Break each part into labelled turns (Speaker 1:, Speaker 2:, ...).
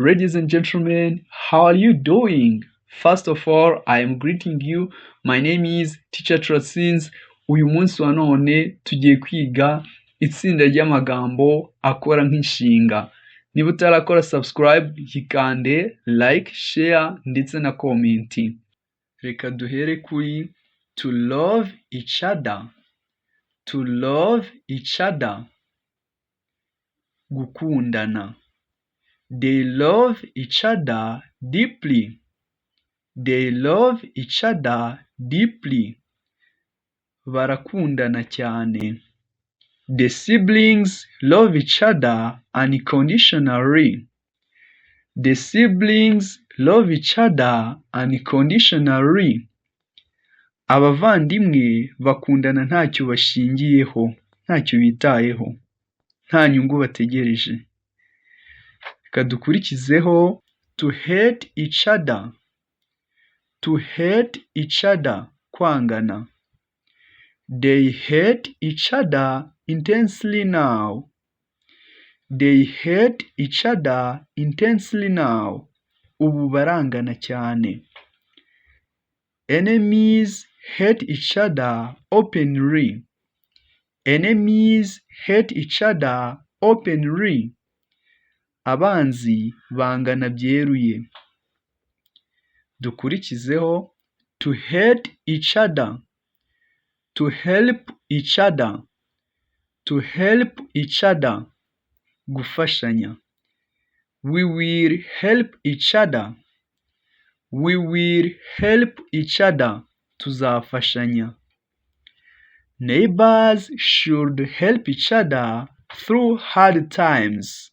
Speaker 1: Ladies and gentlemen, how are you doing? First of all, I am greeting you. My name is Teacher Trasins. Uyu munsi wa none tugiye kwiga itsinda ry'amagambo akora nk'inshinga. Niba utarakora subscribe, yikande, like, share ndetse na comment. Reka duhere kuri to love each other. To love each other. Gukundana. They love each other deeply. They love each other deeply. Barakundana cyane. The siblings love each other unconditionally. The siblings love each other unconditionally. Abavandimwe bakundana ntacyo bashingiyeho, ntacyo bitayeho, nta nyungu bategereje. Reka dukurikizeho to hate each other. To hate each other, kwangana. They hate each other intensely now. They hate each other intensely now. Ubu barangana cyane. Enemies hate each other openly. Enemies hate each other openly. Abanzi bangana byeruye. Dukurikizeho to hate each other. To help each other. To help each other. Gufashanya. We will help each other. We will help each other. Tuzafashanya. Neighbors should help each other through hard times.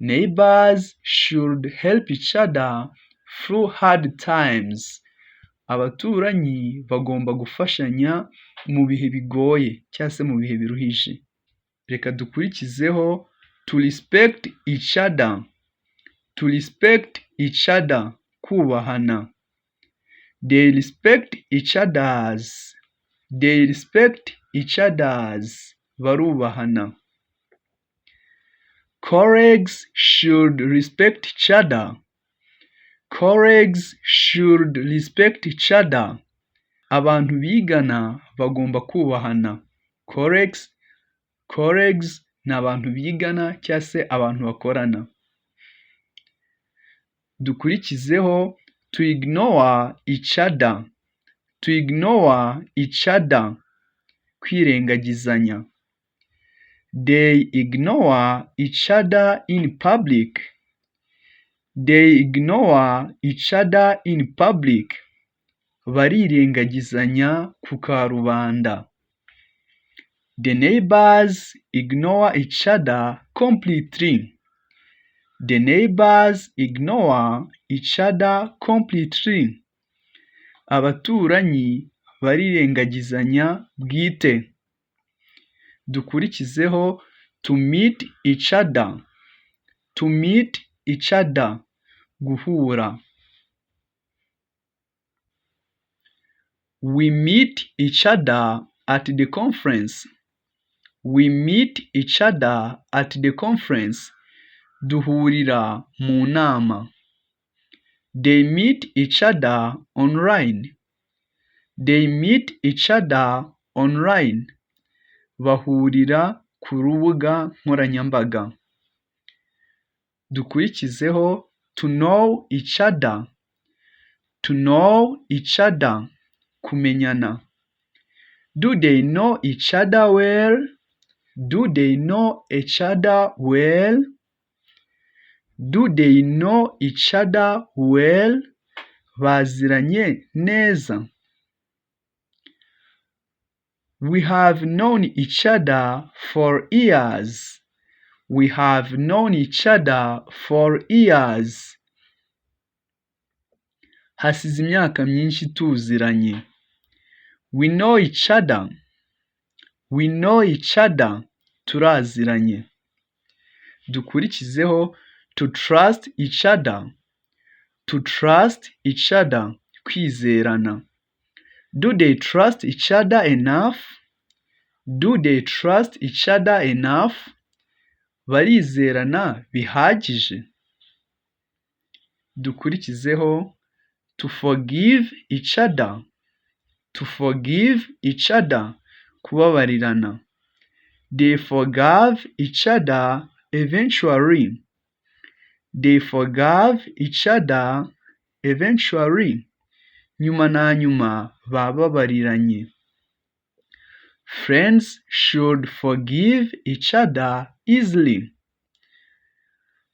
Speaker 1: Neighbors should help each other through hard times. Abaturanyi bagomba gufashanya mu bihe bigoye cyangwa se mu bihe biruhije. Reka dukurikizeho to respect each other. To respect each other, kubahana. They respect each others. They respect each others, barubahana. Colleagues should respect each other. Colleagues should respect each other. Abantu bigana bagomba kubahana. Colleagues ni abantu bigana cyangwa se abantu bakorana. Dukurikizeho to ignore each other. To ignore each other, kwirengagizanya. They ignore each other in public. They ignore each other in public. Barirengagizanya ku karubanda. The neighbors ignore each other completely. The neighbors ignore each other completely. Abaturanyi barirengagizanya bwite. Dukurikizeho to meet each other. To meet each other, guhura. We meet each other at the conference. We meet each other at the conference. Duhurira mu nama. They meet each other online. They meet each other online. Bahurira ku rubuga nkoranyambaga. Dukurikizeho to know each other. To know each other, kumenyana. Do they know each other well? Do they know each other well? Do they know each other well? Baziranye neza. We have known each other for years. We have known each other for years. Hasize imyaka myinshi tuziranye. We know each other. We know each other. Turaziranye. Dukurikizeho to trust each other. To trust each other, kwizerana. Do they trust each other enough? Do they trust each other enough? Barizerana bihagije. Dukurikizeho to forgive each other. To forgive each other. Kubabarirana. They forgave each other eventually. They forgave each other eventually. Nyuma na nyuma bababariranye. Friends should forgive each other easily.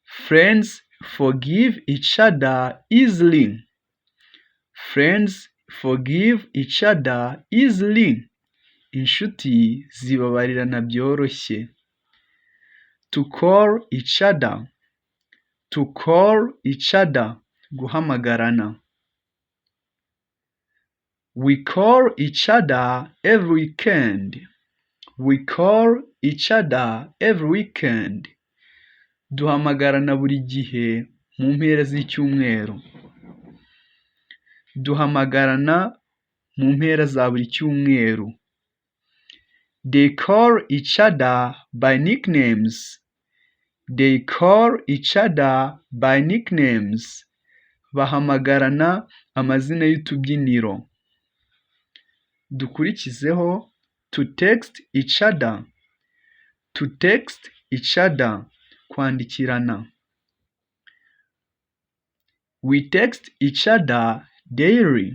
Speaker 1: Friends forgive each other easily. Friends forgive each other easily. Inshuti zibabarirana byoroshye. To call each other. To call each other. Guhamagarana. We call each other every weekend. We call each other every weekend. Duhamagarana buri gihe mu mpera z'icyumweru. Duhamagarana mu mpera za buri cyumweru. They call each other by nicknames. They call each other by nicknames. Bahamagarana amazina y'utubyiniro. Dukurikizeho to text each other. To text each other. Kwandikirana. We text each other daily.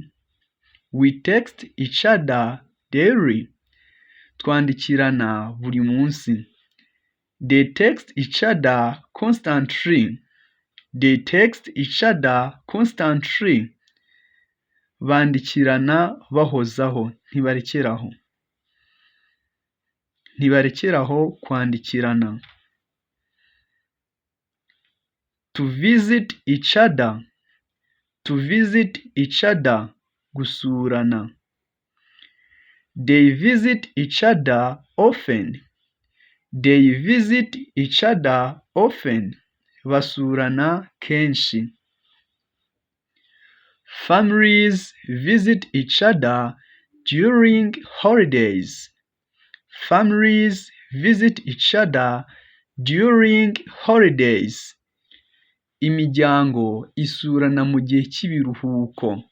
Speaker 1: We text each other daily. Twandikirana buri munsi. They text each other constantly. They text each other constantly. Bandikirana bahozaho. Ntibarekeraho. Ntibarekeraho kwandikirana. To visit each other. To visit each other. Gusurana. They visit each other often. They visit each other often. Basurana kenshi. Families visit each other during holidays. Families visit each other during holidays. Imiryango isurana mu gihe cy'ibiruhuko.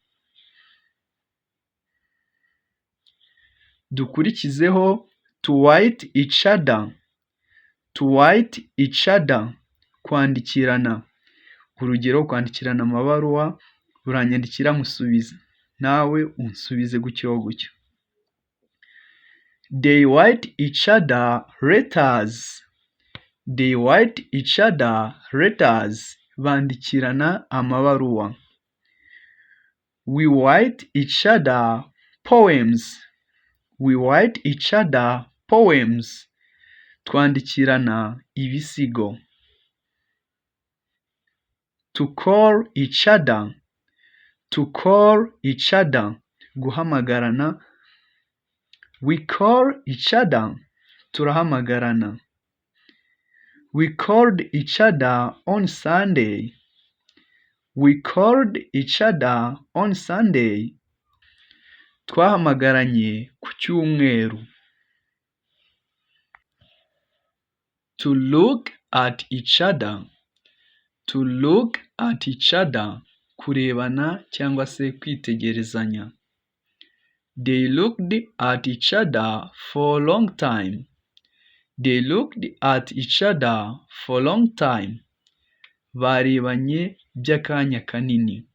Speaker 1: Dukurikizeho to write each other. To write each other. Kwandikirana. Urugero kwandikirana amabaruwa, uranyandikira musubiza. Nawe unsubize gutyo gutyo. They write each other letters. They write each other letters. Bandikirana amabaruwa. We write each other poems. We write each other poems. Twandikirana ibisigo. To call each other. To call each other. Guhamagarana. We call each other. Turahamagarana. We called each other on Sunday. We called each other on Sunday. Twahamagaranye ku cyumweru. To look at each other. To look at each other. Kurebana cyangwa se kwitegerezanya. They looked at each other for a long time. They looked at each other for a long time. Barebanye by'akanya kanini.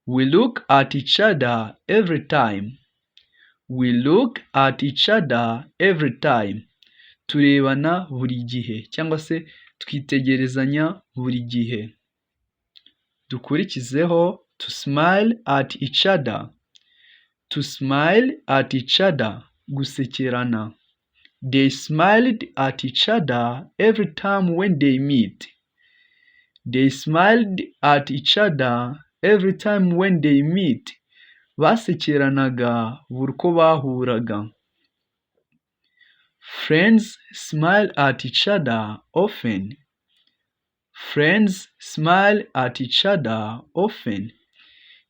Speaker 1: We look at each other every time. We look at each other every time. Turebana buri gihe cyangwa se twitegerezanya buri gihe. Dukurikizeho to smile at each other. To smile at each other. Gusekerana. They smiled at each other every time when they meet. They smiled at each other every time when they meet. Basekeranaga buri uko bahuraga. Friends smile at each other often. Friends smile at each other often.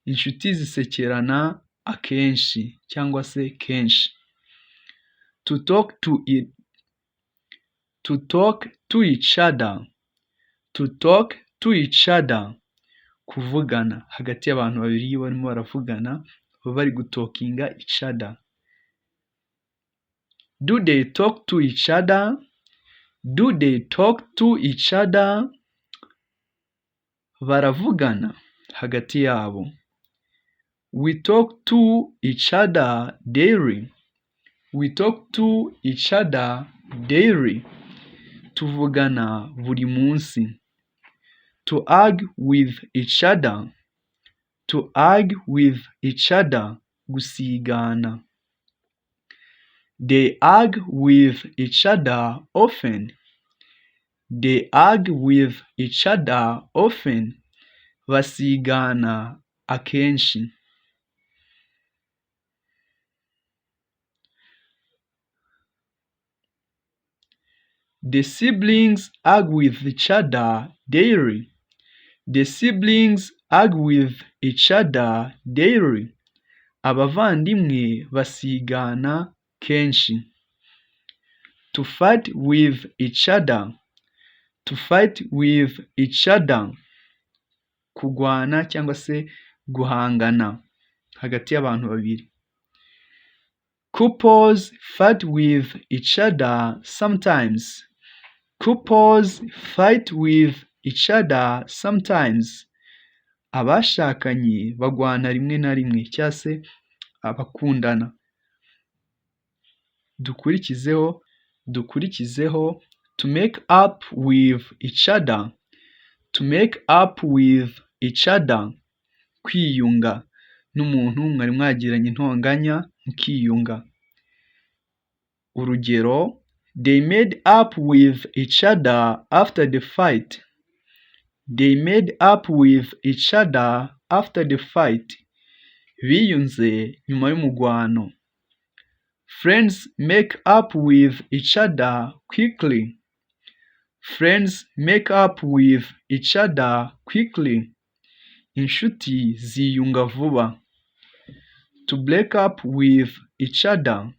Speaker 1: Inshuti zisekerana akenshi cyangwa se kenshi. To talk to it. To talk to each other. To talk to each other. kuvugana hagati y'abantu babiri iyo barimo baravugana baba bari gutokinga each other. Do they talk to each other? Do they talk to each other? Baravugana hagati yabo. We talk to each other daily. We talk to each other daily. Tuvugana buri munsi. To argue with each other. To argue with each other. Gusigana. They argue with each other often. They argue with each other often. Basigana akenshi. The siblings argue with each other daily. The siblings argue with each other daily. Abavandimwe basigana kenshi. To fight with each other. To fight with each other. Kugwana cyangwa se guhangana hagati y'abantu babiri. Couples fight with each other sometimes. Couples fight with each other sometimes. Abashakanye bagwana rimwe na rimwe cyangwa se abakundana. Dukurikizeho to make up with each other. To make up with each other. Kwiyunga n'umuntu mwari mwagiranye intonganya mukiyunga. Urugero, they made up with each other after the fight. They made up with each other after the fight. Biyunze nyuma y'umugwano. Friends make up with each other quickly. Friends make up with each other quickly. Inshuti ziyunga vuba. To break up with each other.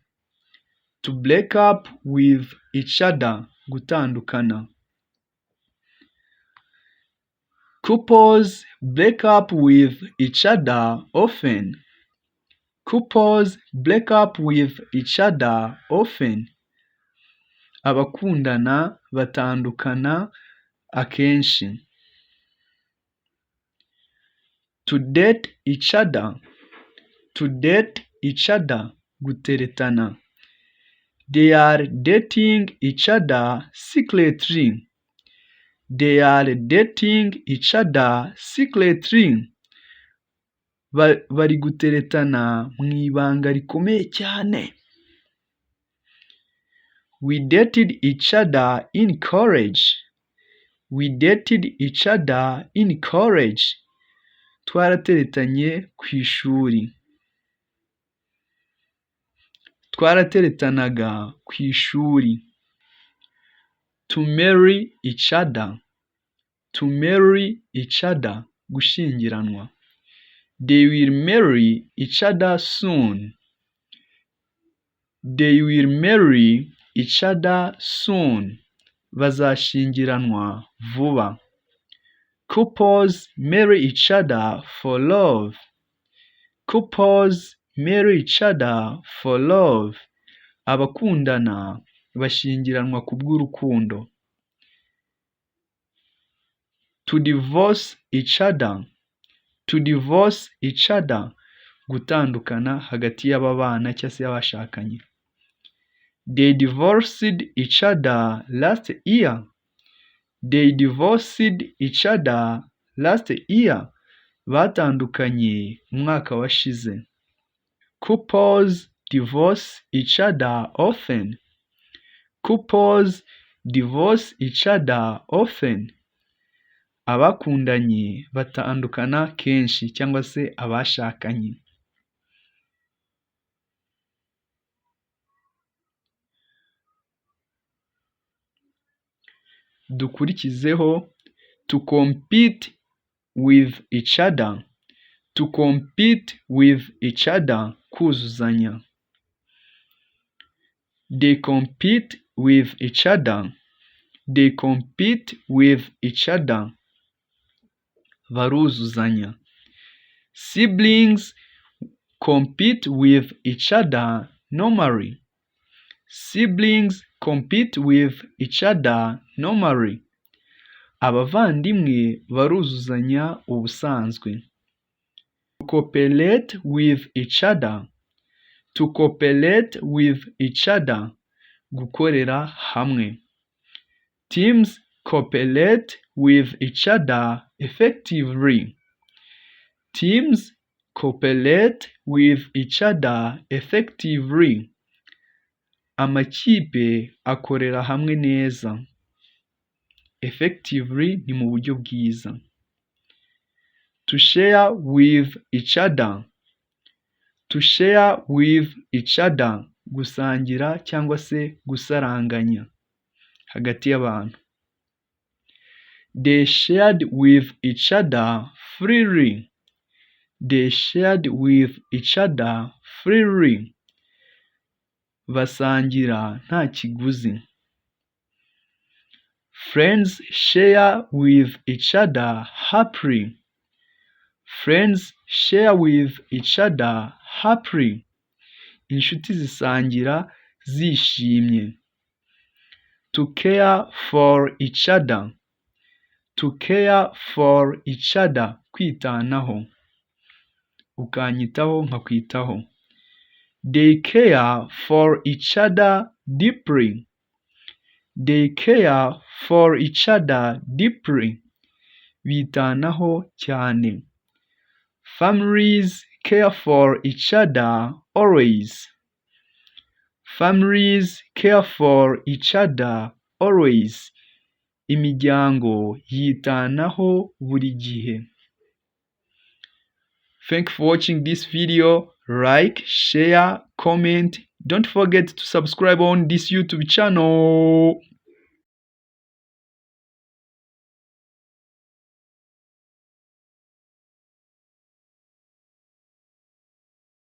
Speaker 1: To break up with each other. Gutandukana. Couples break up with each other often. Couples break up with each other often. Abakundana batandukana akenshi. To date each other. To date each other. Guteretana. They are dating each other secretly. They are dating each other secretly. Bari guteretana mu ibanga rikomeye cyane. We dated each other in college. We dated each other in college. Twarateretanye ku ishuri. Twarateretanaga ku ishuri. To marry each other. To marry each other. Gushyingiranwa. They will marry each other soon. They will marry each other soon. Bazashyingiranwa vuba. Couples marry each other for love. Couples marry each other for love. Abakundana bashyingiranwa kubw'urukundo. To divorce each other. To divorce each other. Gutandukana hagati y'ababana cyangwa se y'abashakanye. They divorced each other last year. They divorced each other last year. Batandukanye umwaka washize. Couples divorce each other often. Couples divorce each other often. Abakundanye batandukana kenshi cyangwa se abashakanye. Dukurikizeho to compete with each other. To compete with each other. Kuzuzanya. They compete with each other. They compete with each other. baruzuzanya. Siblings compete with each other normally. Siblings compete with each other normally. Abavandimwe baruzuzanya ubusanzwe. To cooperate with each other. To cooperate with each other. Gukorera hamwe. Teams cooperate with each other effectively. Teams cooperate with each other effectively. Amakipe akorera hamwe neza. Effectively ni mu buryo bwiza. To share with each other. To share with each other. Gusangira cyangwa se gusaranganya hagati y'abantu. They shared with each other freely. They shared with each other freely. Basangira nta kiguzi. Friends share with each other happily. Friends share with each other happily. Inshuti zisangira zishimye. To care for each other. To care for each other. Kwitanaho. Ukanyitaho nkakwitaho. They care for each other deeply. They care for each other deeply. Bitanaho cyane. Families care for each other always. Families care for each other always. Imiryango yitanaho buri gihe. Thank you for watching this video. Like, share, comment. Don't forget to subscribe on this YouTube channel.